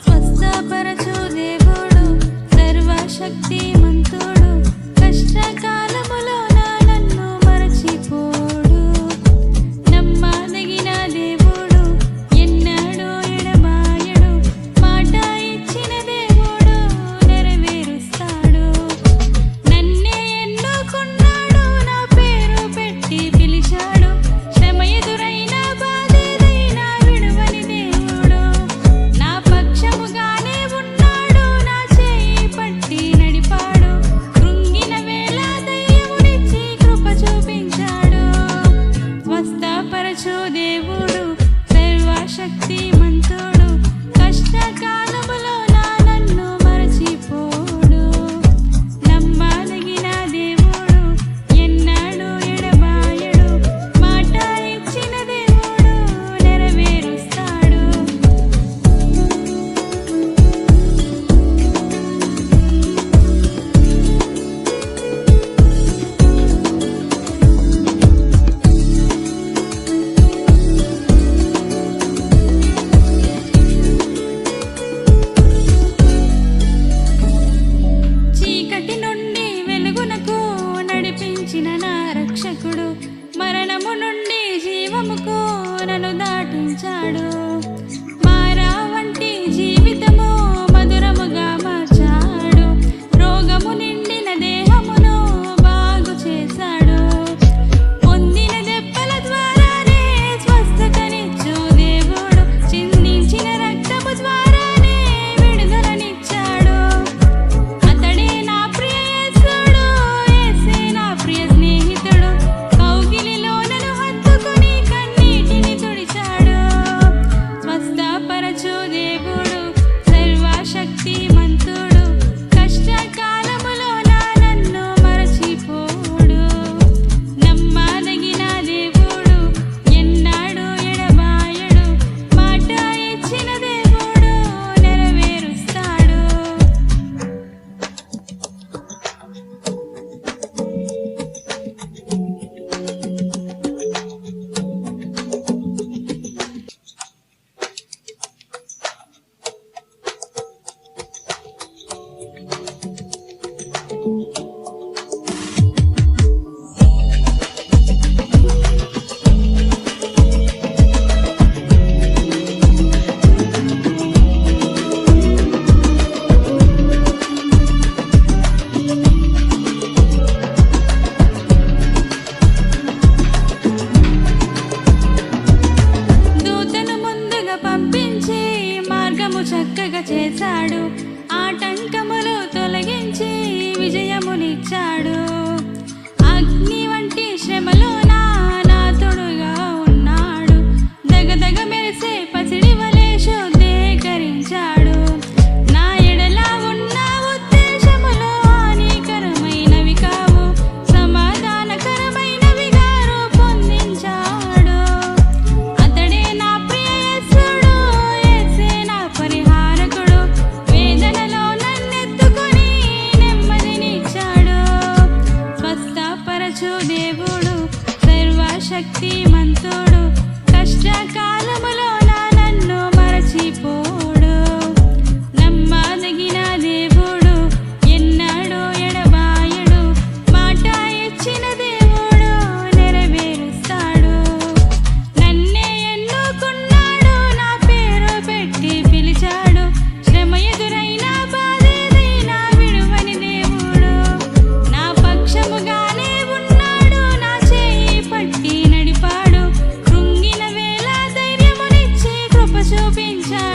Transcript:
స్వస్థపరచు దేవుడు సర్వశక్తి మంతుడు, కష్టకాలములో నన్ను మరచిపోడు. నమ్మదగిన దేవుడు, ఎన్నడూ ఎడబాయడు. మాట ఇచ్చిన దేవుడు నెరవేరుస్తాడు. నన్నే ఎన్నుకున్నాడు, నా పేరు పెట్టి పిలిచాడు. శ్రమ ఎదురైన బాధేదైనా విడువని దేవుడు. నా పక్షముగానే ఉన్నాడు, నా చేయి పట్టి నడిపాడు. కృంగిన వేళ ధైర్యమునిచ్చి కృప చూపించాడు. స్వస్థపరచు దేవుడు సర్వశక్తి మంతుడు, కష్టకాలములో నన్ను మరచిపోడు. నమ్మదగిన దేవుడు, ఎన్నడూ ఎడబాయడు. మాట ఇచ్చిన దేవుడు నెరవేరుస్తాడు. చీకటి నుండి వెలుగునకు నడిపించిన నా రక్షకుడు, మరణము నుండి జీవముకు నన్ను దాటించాడు. మారా వంటి జీవితము మధురముగా మార్చాడు. రోగము నిండిన దేహమును బాగు చేశాడు. పొందిన దెబ్బల ద్వారానే స్వస్థతనిచ్చు దేవుడు. చిందించిన రక్తము ద్వారానే విడుదలనిచ్చాడు. అతడే నా ప్రియ యేసుడు, యేసే నా ప్రియ స్నేహితుడు. కౌగిలిలో నన్ను హత్తుకుని కన్నీటిని తుడిచాడు. స్వస్థపరచు దేవుడు సర్వశక్తి మంతుడు, కష్టకాలములో నన్ను మరచిపోడు. నమ్మదగిన దేవుడు, ఎన్నడూ ఎడబాయడు. మాట ఇచ్చిన దేవుడు నెరవేరుస్తాడు. దూతను ముందుగా పంపించి మార్గము చక్కగా చేశాడు. ఆటంకములు తొలగించి విజయమునిచ్చాడు. అగ్ని వంటి శ్రమలో నా తోడుగా ఉన్నాడు. దగదగ మెరిసే పసిడి వలె శుద్ధీకరించాడు. నా ఎడల ఉన్న ఉద్దేశములు హానికరమైనవి కావు, సమాధానకరమైనవిగా రూపొందించాడు. అతడే నా ప్రియ యేసుడు, యేసే నా పరిహారకుడు. వేదనలో నన్నెత్తుకొని నెమ్మదినిచ్చాడు. స్వస్థపరచు దేవుడు సర్వశక్తి మంతుడు, కష్టకాలములో నన్ను మరచిపోడు. నమ్మదగిన దేవుడు, ఎన్నడూ ఎడబాయడు. మాట ఇచ్చిన దేవుడు నెరవేరుస్తాడు. నన్నే ఎన్నుకున్నాడు, నా పేరు పెట్టి పిలిచాడు. శ్రమ ఎదురైన బాధేదైనా విడువని దేవుడు. నా పక్షముగానే ఉన్నాడు, నా చేయి పట్టి నడిపాడు. కృంగిన వేళ ధైర్యమునిచ్చి కృప చూపించాడు.